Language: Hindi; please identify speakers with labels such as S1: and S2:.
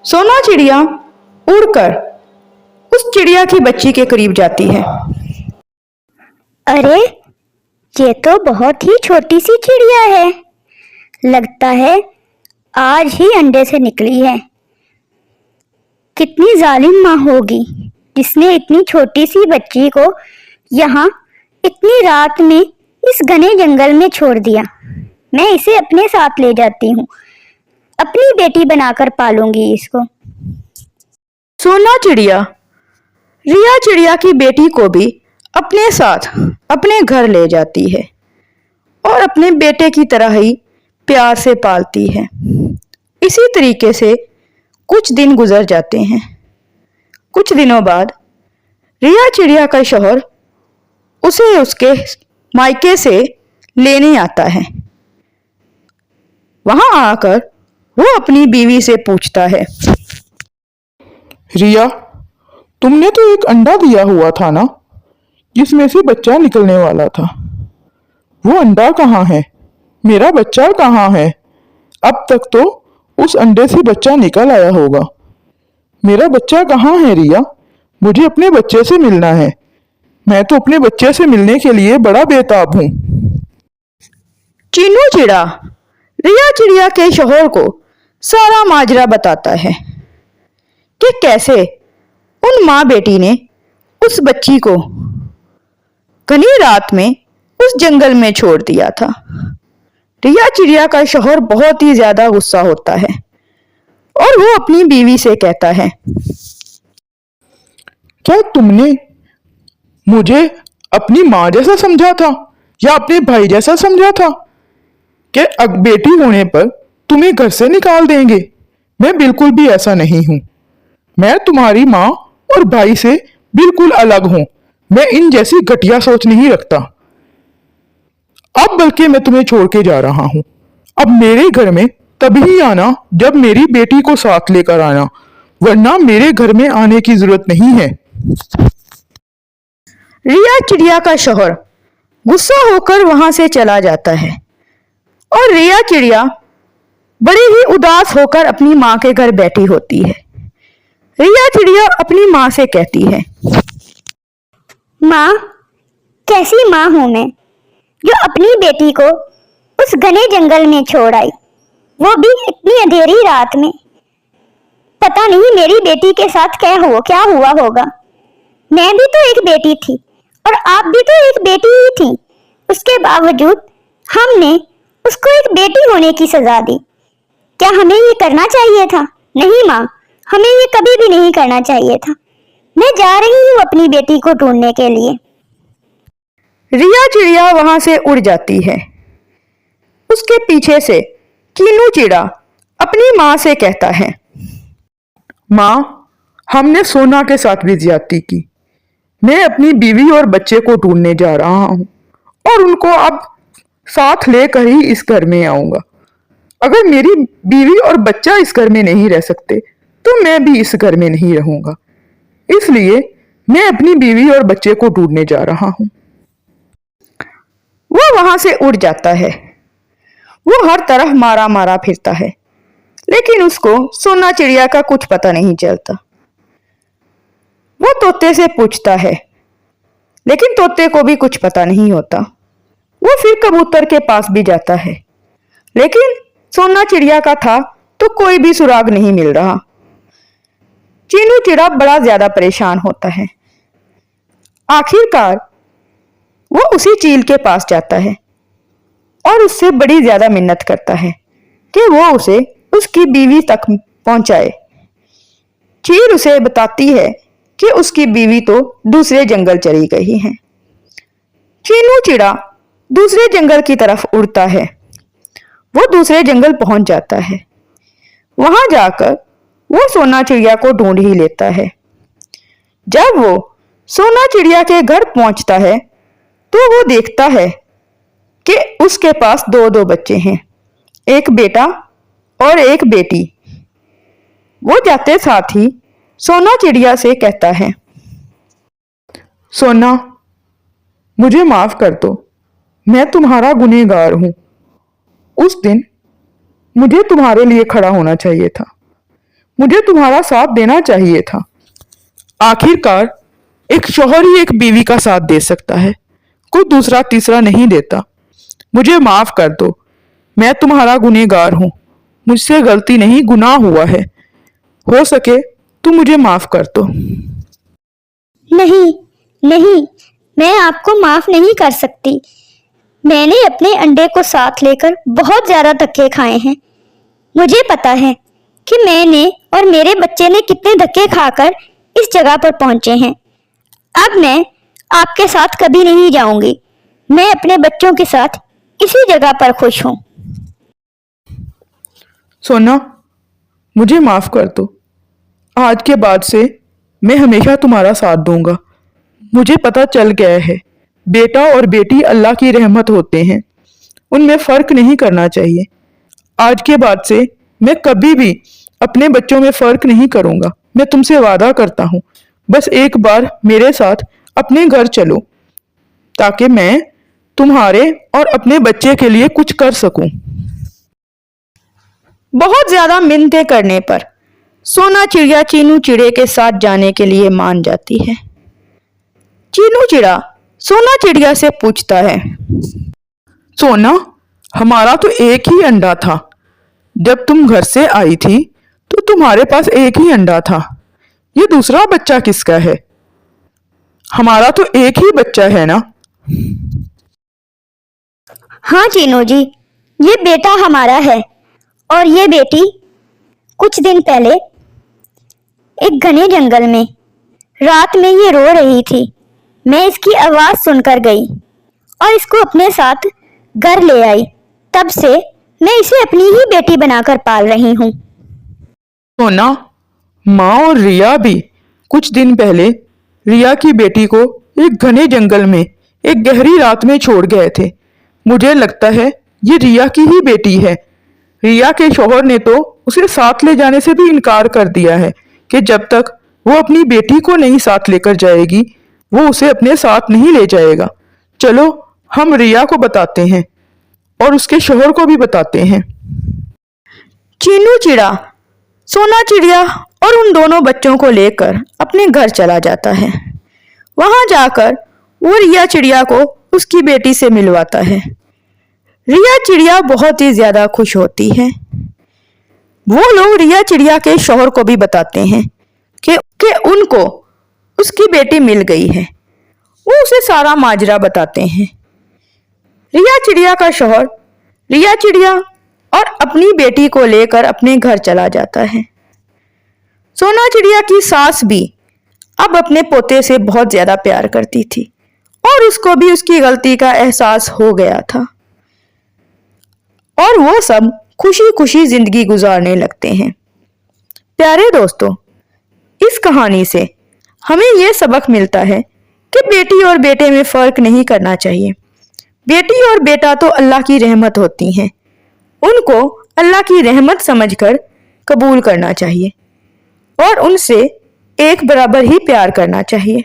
S1: सोना चिड़िया उड़कर उस चिड़िया की बच्ची के करीब जाती है।
S2: अरे, ये तो बहुत ही छोटी सी चिड़िया है। लगता है आज ही अंडे से निकली है। कितनी जालिम माँ होगी जिसने इतनी छोटी सी बच्ची को यहाँ इतनी रात में इस घने जंगल में छोड़ दिया। मैं इसे अपने साथ ले जाती हूँ, अपनी बेटी बनाकर पालूंगी इसको।
S1: सोना चिड़िया रिया चिड़िया की बेटी को भी अपने साथ अपने घर ले जाती है और अपने बेटे की तरह ही प्यार से पालती है। इसी तरीके से कुछ दिन गुजर जाते हैं। कुछ दिनों बाद रिया चिड़िया का शौहर उसे उसके मायके से लेने आता है। वहां आकर वो अपनी बीवी से पूछता है,
S3: रिया, तुमने तो एक अंडा दिया हुआ था ना, जिसमें से बच्चा निकलने वाला था। वो अंडा कहाँ है? मेरा बच्चा कहाँ है? अब तक तो उस अंडे से बच्चा निकल आया होगा। मेरा बच्चा कहाँ है रिया? मुझे अपने बच्चे से मिलना है। मैं तो अपने बच्चे से मिलने के लिए बड़ा बेताब हूँ।
S1: चीनू चिड़ा रिया चिड़िया के शौहर को सारा माजरा बताता है कि कैसे उन माँ बेटी ने उस बच्ची को घनी रात में उस जंगल में छोड़ दिया था। रिया चिड़िया का शौहर बहुत ही ज्यादा गुस्सा होता है और वो अपनी बीवी से कहता है,
S3: क्या तुमने मुझे अपनी माँ जैसा समझा था या अपने भाई जैसा समझा था कि अब बेटी होने पर तुम्हें घर से निकाल देंगे? मैं बिल्कुल भी ऐसा नहीं हूं। मैं तुम्हारी माँ और भाई से बिल्कुल अलग हूं। मैं इन जैसी घटिया सोच नहीं रखता। अब बल्कि मैं तुम्हें छोड़ के जा रहा हूं। अब मेरे घर में तभी आना जब मेरी बेटी को साथ लेकर आना, वरना मेरे घर में आने की जरूरत नहीं है।
S1: रिया चिड़िया का शौहर गुस्सा होकर वहां से चला जाता है और रिया चिड़िया बड़ी ही उदास होकर अपनी माँ के घर बैठी होती है। रिया चिड़िया अपनी माँ से कहती है,
S2: माँ, कैसी माँ हूं मैं जो अपनी बेटी को उस घने जंगल में छोड़ आई, वो भी इतनी अंधेरी रात में। पता नहीं मेरी बेटी के साथ क्या हुआ होगा। मैं भी तो एक बेटी थी और आप भी तो एक बेटी ही थी। उसके बावजूद हमने उसको एक बेटी होने की सजा दी। क्या हमें ये करना चाहिए था? नहीं माँ, हमें ये कभी भी नहीं करना चाहिए था। मैं जा रही हूँ अपनी बेटी को ढूंढने के लिए।
S1: रिया चिड़िया वहां से उड़ जाती है। उसके पीछे से कीनू चिड़ा अपनी माँ से कहता है,
S3: माँ, हमने सोना के साथ भी ज्यादती की। मैं अपनी बीवी और बच्चे को ढूंढने जा रहा हूँ और उनको अब साथ लेकर ही इस घर में आऊंगा। अगर मेरी बीवी और बच्चा इस घर में नहीं रह सकते तो मैं भी इस घर में नहीं रहूंगा। इसलिए मैं अपनी बीवी और बच्चे को ढूंढने जा रहा हूँ।
S1: वो वहां से उड़ जाता है। वो हर तरफ मारा मारा फिरता है, लेकिन उसको सोना चिड़िया का कुछ पता नहीं चलता। वो तोते से पूछता है, लेकिन तोते को भी कुछ पता नहीं होता। वो फिर कबूतर के पास भी जाता है, लेकिन सोना चिड़िया का था तो कोई भी सुराग नहीं मिल रहा। चीनू चिड़ा बड़ा ज्यादा परेशान होता है। आखिरकार वो उसी चील के पास जाता है और उससे बड़ी ज्यादा मिन्नत करता है कि वो उसे उसकी बीवी तक पहुंचाए। चील उसे बताती है कि उसकी बीवी तो दूसरे जंगल चली गई है। चीनू चिड़ा दूसरे जंगल की तरफ उड़ता है। वो दूसरे जंगल पहुंच जाता है। वहां जाकर वो सोना चिड़िया को ढूंढ ही लेता है। जब वो सोना चिड़िया के घर पहुंचता है तो वो देखता है कि उसके पास दो दो बच्चे हैं, एक बेटा और एक बेटी। वो जाते साथ ही सोना चिड़िया से कहता है,
S3: सोना, मुझे माफ कर दो। मैं तुम्हारा गुनहगार हूं। उस दिन मुझे तुम्हारे लिए खड़ा होना चाहिए था। मुझे तुम्हारा साथ देना चाहिए था। आखिरकार एक शौहर ही एक बीवी का साथ दे सकता है, कोई दूसरा तीसरा नहीं देता। मुझे माफ कर दो, मैं तुम्हारा गुनहगार हूं, मुझसे गलती नहीं गुनाह हुआ है। हो सके तो मुझे माफ कर दो।
S2: नहीं नहीं, मैं आपको माफ नहीं कर सकती। मैंने अपने अंडे को साथ लेकर बहुत ज्यादा धक्के खाए हैं। मुझे पता है कि मैंने और मेरे बच्चे ने कितने धक्के खाकर इस जगह पर पहुंचे हैं। अब मैं आपके साथ कभी नहीं जाऊंगी। मैं अपने बच्चों के साथ इसी जगह पर खुश हूं।
S3: सोना, मुझे माफ कर दो। आज के बाद से मैं हमेशा तुम्हारा साथ दूंगा। मुझे पता चल गया है, बेटा और बेटी अल्लाह की रहमत होते हैं, उनमें फर्क नहीं करना चाहिए। आज के बाद से मैं कभी भी अपने बच्चों में फर्क नहीं करूंगा। मैं तुमसे वादा करता हूं, बस एक बार मेरे साथ अपने घर चलो ताकि मैं तुम्हारे और अपने बच्चे के लिए कुछ कर सकूं।
S1: बहुत ज्यादा मिन्नतें करने पर सोना चिड़िया चीनू चिड़े के साथ जाने के लिए मान जाती है। चीनू चिड़ा सोना चिड़िया से पूछता है,
S3: सोना, हमारा तो एक ही अंडा था। जब तुम घर से आई थी तो तुम्हारे पास एक ही अंडा था। ये दूसरा बच्चा किसका है? हमारा तो एक ही बच्चा है ना?
S2: हाँ चीनू जी, ये बेटा हमारा है और ये बेटी कुछ दिन पहले एक घने जंगल में रात में ये रो रही थी। मैं इसकी आवाज सुनकर गई और इसको अपने साथ घर ले आई। तब से मैं इसे अपनी ही बेटी बनाकर पाल रही हूँ।
S3: सोना, माँ और रिया भी कुछ दिन पहले रिया की बेटी को एक घने जंगल में एक गहरी रात में छोड़ गए थे। मुझे लगता है ये रिया की ही बेटी है। रिया के शौहर ने तो उसे साथ ले जाने से भी इनकार कर दिया है कि जब तक वो अपनी बेटी को नहीं साथ लेकर जाएगी वो उसे अपने साथ नहीं ले जाएगा। चलो हम रिया को बताते हैं और उसके शौहर को भी बताते हैं।
S1: चीनू चिड़ा सोना चिड़िया और उन दोनों बच्चों को लेकर अपने घर चला जाता है। वहां जाकर वो रिया चिड़िया को उसकी बेटी से मिलवाता है। रिया चिड़िया बहुत ही ज्यादा खुश होती है। वो लोग रिया चिड़िया के शौहर को भी बताते हैं कि उनको उसकी बेटी मिल गई है। वो उसे सारा माजरा बताते हैं। रिया चिड़िया का शौहर रिया चिड़िया और अपनी बेटी को लेकर अपने घर चला जाता है। सोना चिड़िया की सास भी अब अपने पोते से बहुत ज्यादा प्यार करती थी और उसको भी उसकी गलती का एहसास हो गया था और वो सब खुशी खुशी जिंदगी गुजारने लगते हैं। प्यारे दोस्तों, इस कहानी से हमें यह सबक मिलता है कि बेटी और बेटे में फर्क नहीं करना चाहिए। बेटी और बेटा तो अल्लाह की रहमत होती हैं, उनको अल्लाह की रहमत समझकर कबूल करना चाहिए और उनसे एक बराबर ही प्यार करना चाहिए।